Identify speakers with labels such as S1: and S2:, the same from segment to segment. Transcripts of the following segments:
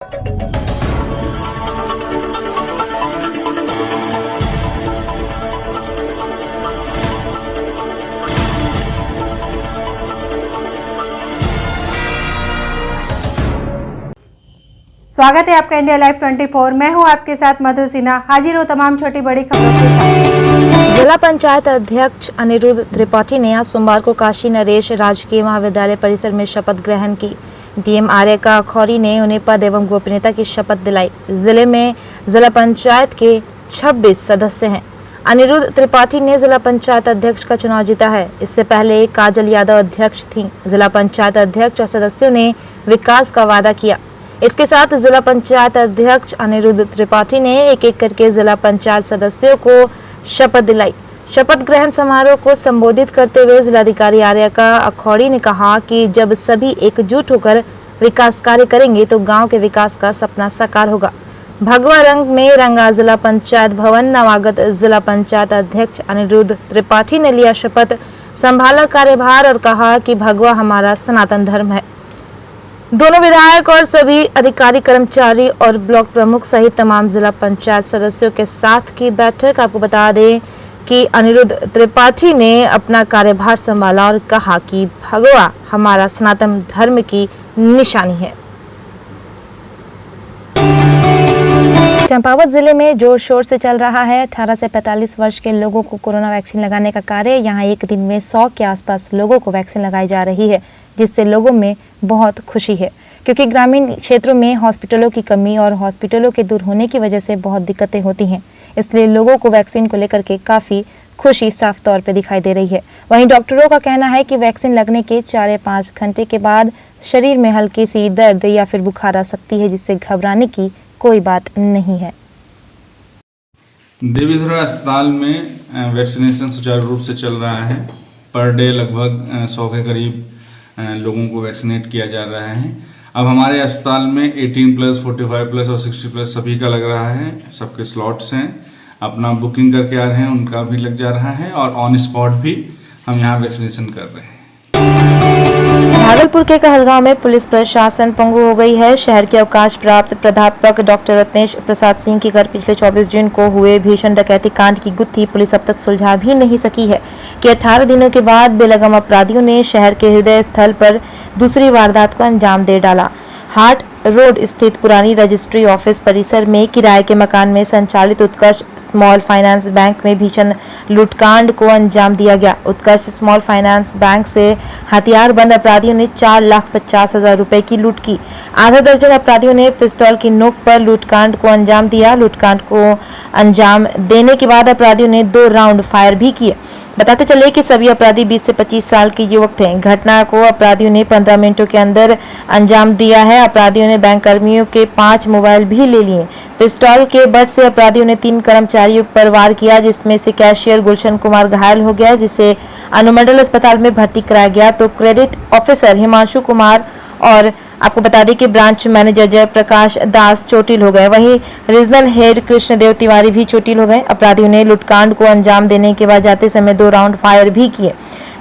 S1: स्वागत है आपका इंडिया लाइव 24। मैं हूं आपके साथ मधु सिन्हा। हाजिर हो तमाम छोटी बड़ी खबरों के साथ।
S2: जिला पंचायत अध्यक्ष अनिरुद्ध त्रिपाठी ने आज सोमवार को काशी नरेश राजकीय महाविद्यालय परिसर में शपथ ग्रहण की। डीएम आर्यका अखौरी ने उन्हें पद एवं गोपनीयता की शपथ दिलाई। जिले में जिला पंचायत के 26 सदस्य हैं। अनिरुद्ध त्रिपाठी ने जिला पंचायत अध्यक्ष का चुनाव जीता है। इससे पहले काजल यादव अध्यक्ष थीं। जिला पंचायत अध्यक्ष और सदस्यों ने विकास का वादा किया। इसके साथ जिला पंचायत अध्यक्ष अनिरुद्ध त्रिपाठी ने एक एक करके जिला पंचायत सदस्यों को शपथ दिलाई। शपथ ग्रहण समारोह को संबोधित करते हुए जिलाधिकारी आर्यका अखौरी ने कहा कि जब सभी एकजुट होकर विकास कार्य करेंगे तो गांव के विकास का सपना साकार होगा। भगवा रंग में रंगा जिला पंचायत भवन। नवागत जिला पंचायत अध्यक्ष अनिरुद्ध त्रिपाठी ने लिया शपथ, संभाला कार्यभार और कहा कि भगवा हमारा सनातन धर्म है। दोनों विधायक और सभी अधिकारी कर्मचारी और ब्लॉक प्रमुख सहित तमाम जिला पंचायत सदस्यों के साथ की बैठक। आपको बता दें कि अनिरुद्ध त्रिपाठी ने अपना कार्यभार संभाला और कहा कि भगवा हमारा सनातन धर्म की निशानी है। चंपावत जिले में जोर शोर से चल रहा है 18 से 45 वर्ष के लोगों को कोरोना वैक्सीन लगाने का कार्य। यहां एक दिन में 100 के आसपास लोगों को वैक्सीन लगाई जा रही है, जिससे लोगों में बहुत खुशी है, क्योंकि ग्रामीण क्षेत्रों में हॉस्पिटलों की कमी और हॉस्पिटलों के दूर होने की वजह से बहुत दिक्कतें होती हैं। इसलिए लोगों को वैक्सीन को लेकर के काफ़ी खुशी साफ तौर पे दिखाई दे रही है। वहीं डॉक्टरों का कहना है कि वैक्सीन लगने के 4 या 5 घंटे के बाद शरीर में हल्की सी दर्द या फिर बुखार आ सकती है, जिससे घबराने की कोई बात नहीं है।
S3: देवीधुरा अस्पताल में वैक्सीनेशन सुचारू रूप से चल रहा है। पर डे लगभग 100 के करीब लोगों को वैक्सीनेट किया जा रहा है। अब हमारे अस्पताल में 18+, 45+ और 60+ सभी का लग रहा है। सबके स्लॉट्स हैं, अपना बुकिंग करके आ रहे हैं, उनका भी लग जा रहा है और ऑन स्पॉट भी हम यहाँ वैक्सीनेशन कर रहे हैं।
S2: भागलपुर के कहलगांव में पुलिस प्रशासन पंगु हो गई है। शहर के अवकाश प्राप्त प्राध्यापक डॉक्टर रत्नेश प्रसाद सिंह के घर पिछले 24 जून को हुए भीषण डकैती कांड की गुत्थी पुलिस अब तक सुलझा भी नहीं सकी है कि 18 दिनों के बाद बेलगाम अपराधियों ने शहर के हृदय स्थल पर दूसरी वारदात को अंजाम दे डाला। हाट रोड स्थित पुरानी रजिस्ट्री ऑफिस परिसर में किराए के मकान में संचालित उत्कर्ष स्मॉल फाइनेंस बैंक में भीषण लूटकांड को अंजाम दिया गया। उत्कर्ष स्मॉल फाइनेंस बैंक से हथियारबंद अपराधियों ने 4,50,000 रुपए की लूट की। आधा दर्जन अपराधियों ने पिस्तौल की नोक पर लूटकांड को अंजाम दिया। लूटकांड को अंजाम देने के बाद अपराधियों ने 2 राउंड फायर भी किए। बताते चले कि सभी अपराधी 20 से 25 साल के युवक थे। घटना को अपराधियों ने 15 मिनटों के अंदर अंजाम दिया है। अपराधियों ने बैंक कर्मियों के 5 मोबाइल भी ले लिए। पिस्तौल के बट से अपराधियों ने 3 कर्मचारियों पर वार किया, जिसमें से कैशियर गुलशन कुमार घायल हो गया, जिसे अनुमंडल अस्पताल में भर्ती कराया गया। तो क्रेडिट ऑफिसर हिमांशु कुमार और आपको बता दें कि ब्रांच मैनेजर जयप्रकाश दास चोटिल हो गए। वहीं रीजनल हेड कृष्णदेव तिवारी भी चोटिल हो गए। अपराधियों ने लूटकांड को अंजाम देने के बाद जाते समय 2 राउंड फायर भी किए।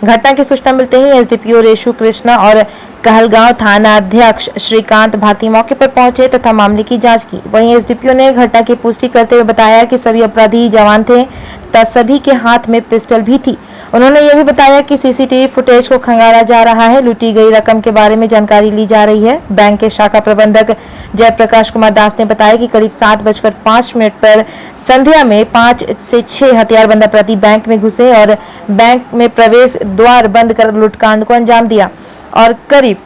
S2: घटना की सूचना मिलते ही एसडीपीओ रेशु कृष्णा और कहलगांव थाना अध्यक्ष श्रीकांत भारती मौके पर पहुंचे तथा मामले की जांच की। वहीं एसडीपीओ ने घटना की पुष्टि करते हुए बताया कि सभी अपराधी जवान थे तथा सभी के हाथ में पिस्टल भी थी। उन्होंने यह भी बताया कि सीसीटीवी फुटेज को खंगाला जा रहा है। लूटी गई रकम के बारे में जानकारी ली जा रही है। बैंक के शाखा प्रबंधक जयप्रकाश कुमार दास ने बताया कि करीब 7:05 पर संध्या में 5 से 6 हथियारबंद अपराधी बैंक में घुसे और बैंक में प्रवेश द्वार बंद कर लूटकांड को अंजाम दिया और करीब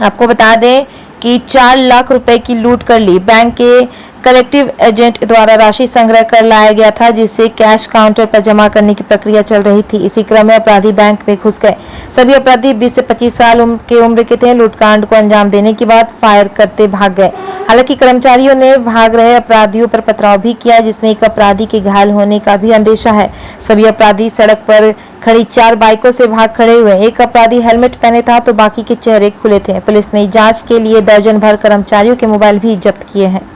S2: आपको बता दें कि 4 लाख रुपए की लूट कर ली। बैंक के कलेक्टिव एजेंट द्वारा राशि संग्रह कर लाया गया था, जिसे कैश काउंटर पर जमा करने की प्रक्रिया चल रही थी। इसी क्रम में अपराधी बैंक में घुस गए। सभी अपराधी 20 से 25 साल की उम्र के थे। लूटकांड को अंजाम देने के बाद फायर करते भाग गए। हालांकि कर्मचारियों ने भाग रहे अपराधियों पर पथराव भी किया, जिसमें एक अपराधी के घायल होने का भी अंदेशा है। सभी अपराधी सड़क पर खड़ी 4 बाइकों से भाग खड़े हुए। एक अपराधी हेलमेट पहने था तो बाकी के चेहरे खुले थे। पुलिस ने जांच के लिए दर्जन भर कर्मचारियों के मोबाइल भी जब्त किए हैं।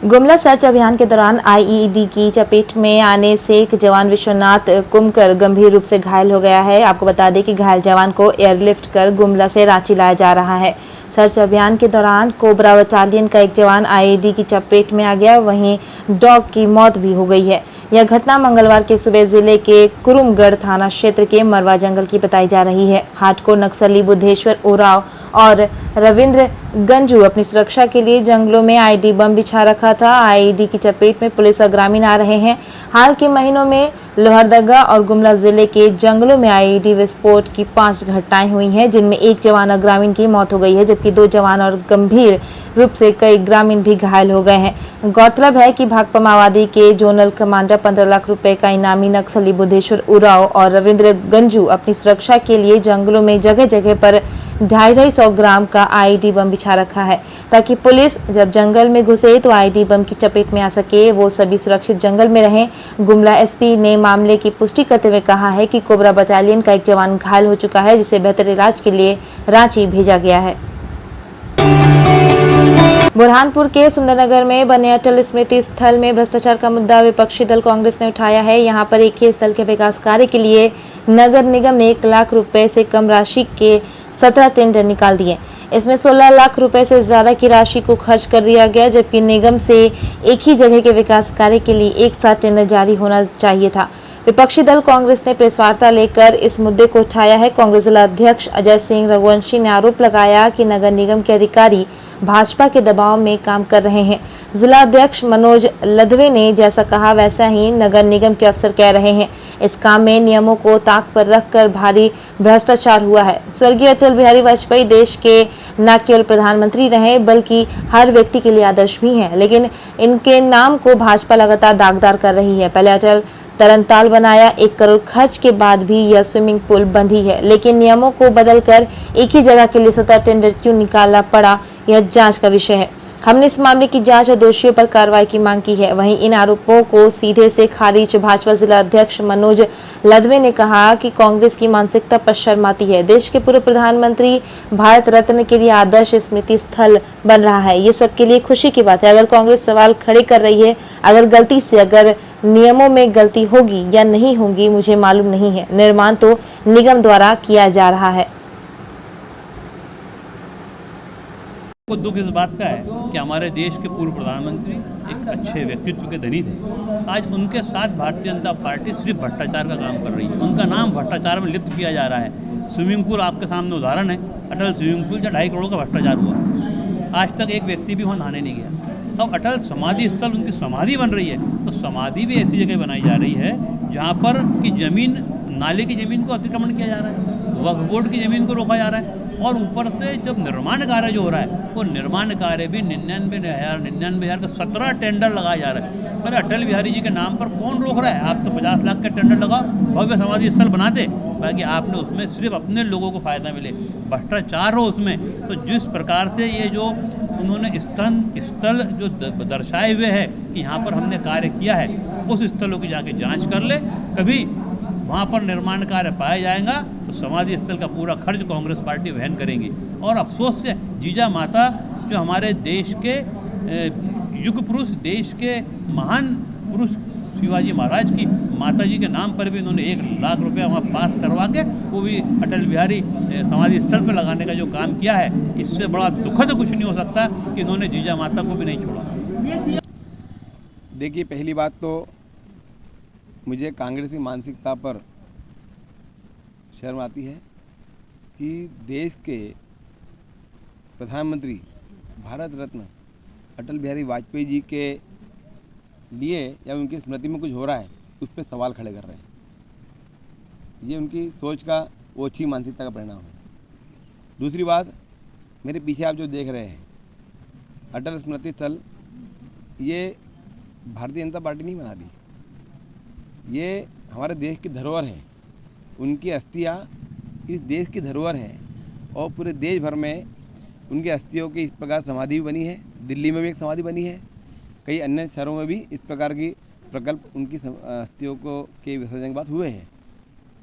S2: गुमला सर्च अभियान के दौरान आईईडी की चपेट में आने से एक जवान विश्वनाथ कुमकर गंभीर रूप से घायल हो गया है। आपको बता दें कि घायल जवान को एयरलिफ्ट कर गुमला से रांची लाया जा रहा है। सर्च अभियान के दौरान कोबरा बटालियन का एक जवान आईईडी की चपेट में आ गया, वहीं डॉग की मौत भी हो गई है। यह घटना मंगलवार के सुबह जिले के कुरुमगढ़ थाना क्षेत्र के मरवा जंगल की बताई जा रही है। हार्डकोर नक्सली बुद्धेश्वर उराव और रविंद्र गंजू अपनी सुरक्षा के लिए जंगलों में आईडी बम बिछा रखा था। आईडी की चपेट में पुलिस और ग्रामीण आ रहे हैं। हाल के महीनों में लोहरदगा और गुमला जिले के जंगलों में आईडी विस्फोट की 5 घटनाएं हुई हैं, जिनमें एक जवान और ग्रामीण की मौत हो गई है, जबकि 2 जवान और गंभीर रूप से कई ग्रामीण भी घायल हो गए हैं। गौरतलब है कि भाकपा माओवादी के जोनल कमांडर 15 लाख रुपए का इनामी नक्सली बुद्धेश्वर उराव और रविंद्र गंजू अपनी सुरक्षा के लिए जंगलों में जगह जगह पर 250 ग्राम का आईडी बम बिछा रखा है, ताकि पुलिस जब जंगल में घुसे तो आईडी बम की चपेट में आ सके, वो सभी सुरक्षित जंगल में रहें। गुमला एसपी ने मामले की पुष्टि करते हुए कहा है कि कोबरा बटालियन का एक जवान घायल हो चुका है, जिसे बेहतर इलाज के लिए रांची भेजा गया है। बुरहानपुर के सुंदरनगर में बने अटल स्मृति स्थल में भ्रष्टाचार का मुद्दा विपक्षी दल कांग्रेस ने उठाया है। यहां पर एक ही स्थल के विकास कार्य के लिए नगर निगम ने 1 लाख रुपए से कम राशि के 17 टेंडर निकाल दिए। इसमें 16 लाख रुपए से ज्यादा की राशि को खर्च कर दिया गया, जबकि निगम से एक ही जगह के विकास कार्य के लिए एक साथ टेंडर जारी होना चाहिए था। विपक्षी दल कांग्रेस ने प्रेस वार्ता लेकर इस मुद्दे को उठाया है। कांग्रेस जिला अध्यक्ष अजय सिंह रघुवंशी ने आरोप लगाया कि नगर निगम के अधिकारी भाजपा के दबाव में काम कर रहे हैं। जिला अध्यक्ष मनोज लदवे ने जैसा कहा वैसा ही नगर निगम के अफसर कह रहे हैं। इस काम में नियमों को ताक पर रखकर भारी भ्रष्टाचार हुआ है। स्वर्गीय अटल बिहारी वाजपेयी देश के न केवल प्रधानमंत्री रहे बल्कि हर व्यक्ति के लिए आदर्श भी हैं, लेकिन इनके नाम को भाजपा लगातार दागदार कर रही है। पहले अटल तरनताल बनाया, 1 करोड़ खर्च के बाद भी यह स्विमिंग पूल बंद ही है, लेकिन नियमों को बदलकर एक ही जगह के लिए 17 टेंडर क्यों निकालना पड़ा, यह जांच का विषय है। हमने इस मामले की जांच और दोषियों पर कार्रवाई की मांग की है। वहीं इन आरोपों को सीधे से खारिज भाजपा जिला अध्यक्ष मनोज लदवे ने कहा कि कांग्रेस की मानसिकता पर शर्म आती है। देश के पूर्व प्रधानमंत्री भारत रत्न के लिए आदर्श स्मृति स्थल बन रहा है, ये सबके लिए खुशी की बात है। अगर कांग्रेस सवाल खड़े कर रही है, अगर गलती से अगर नियमों में गलती होगी या नहीं होगी मुझे मालूम नहीं है। निर्माण तो निगम द्वारा किया जा रहा है।
S4: को दुख इस बात का है कि हमारे देश के पूर्व प्रधानमंत्री एक अच्छे व्यक्तित्व के धनी थे। आज उनके साथ भारतीय जनता पार्टी सिर्फ भ्रष्टाचार का काम कर रही है। उनका नाम भ्रष्टाचार में लिप्त किया जा रहा है। स्विमिंग पूल आपके सामने उदाहरण है, अटल स्विमिंग पूल जहाँ 2.5 करोड़ का भ्रष्टाचार हुआ। आज तक एक व्यक्ति भी वहाँ नहाने नहीं गया। अब अटल समाधि स्थल, उनकी समाधि बन रही है, तो समाधि भी ऐसी जगह बनाई जा रही है जहाँ पर की जमीन, नाले की ज़मीन को अतिक्रमण किया जा रहा है, वक्फ बोर्ड की ज़मीन को रोका जा रहा है, और ऊपर से जब निर्माण कार्य जो हो रहा है वो निर्माण कार्य भी 99,000 का 17 टेंडर लगाया जा रहा है। अरे अटल बिहारी जी के नाम पर कौन रोक रहा है? आप तो 50 लाख का टेंडर लगाओ, भव्य समाधि स्थल बनाते, ताकि आपने उसमें सिर्फ अपने लोगों को फ़ायदा मिले, भ्रष्टाचार हो उसमें। तो जिस प्रकार से ये जो उन्होंने स्थल जो दर्शाए हुए है कि यहाँ पर हमने कार्य किया है, उस स्थलों की जाके जाँच कर ले। कभी वहाँ पर निर्माण कार्य पाया जाएगा तो समाधि स्थल का पूरा खर्च कांग्रेस पार्टी वहन करेंगी। और अफसोस से जीजा माता जो हमारे देश के युग पुरुष, देश के महान पुरुष शिवाजी महाराज की माता जी के नाम पर भी इन्होंने 1 लाख रुपया वहाँ पास करवा के वो भी अटल बिहारी समाधि स्थल पर लगाने का जो काम किया है, इससे बड़ा दुखद कुछ नहीं हो सकता कि इन्होंने जीजा माता को भी नहीं छोड़ा।
S5: देखिए, पहली बात तो मुझे कांग्रेस की मानसिकता पर शर्म आती है कि देश के प्रधानमंत्री भारत रत्न अटल बिहारी वाजपेयी जी के लिए या उनकी स्मृति में कुछ हो रहा है, उस पर सवाल खड़े कर रहे हैं। ये उनकी सोच का ओछी मानसिकता का परिणाम है। दूसरी बात, मेरे पीछे आप जो देख रहे हैं अटल स्मृति स्थल, ये भारतीय जनता पार्टी नहीं बना दी, ये हमारे देश की धरोहर है। उनकी अस्थियाँ इस देश की धरोहर है और पूरे देश भर में उनकी अस्थियों की इस प्रकार समाधि भी बनी है। दिल्ली में भी एक समाधि बनी है, कई अन्य शहरों में भी इस प्रकार की प्रकल्प उनकी अस्थियों को के विसर्जन के बाद हुए हैं।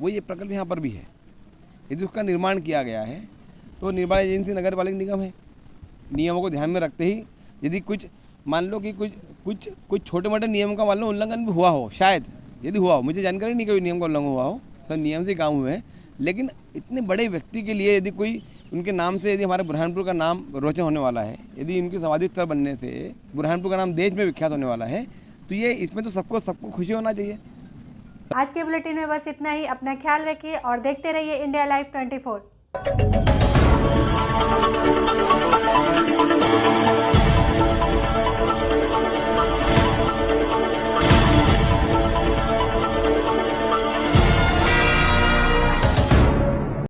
S5: वो ये प्रकल्प यहाँ पर भी है। यदि उसका निर्माण किया गया है तो निर्माण एजेंसी नगर पालिका निगम है। नियमों को ध्यान में रखते ही यदि कुछ मान लो कि कुछ छोटे मोटे नियमों का मान लो उल्लंघन भी हुआ हो, शायद यदि हुआ हो, मुझे जानकारी नहीं कोई नियम का उल्लंघन हुआ हो, तो नियम से काम हुए हैं। लेकिन इतने बड़े व्यक्ति के लिए यदि कोई उनके नाम से यदि हमारे बुरहानपुर का नाम रोशन होने वाला है, यदि इनके समाधि स्थल बनने से बुरहानपुर का नाम देश में विख्यात होने वाला है, तो ये इसमें तो सबको खुशी होना चाहिए।
S1: आज के बुलेटिन में बस इतना ही। अपना ख्याल रखिए और देखते रहिए इंडिया लाइव 24।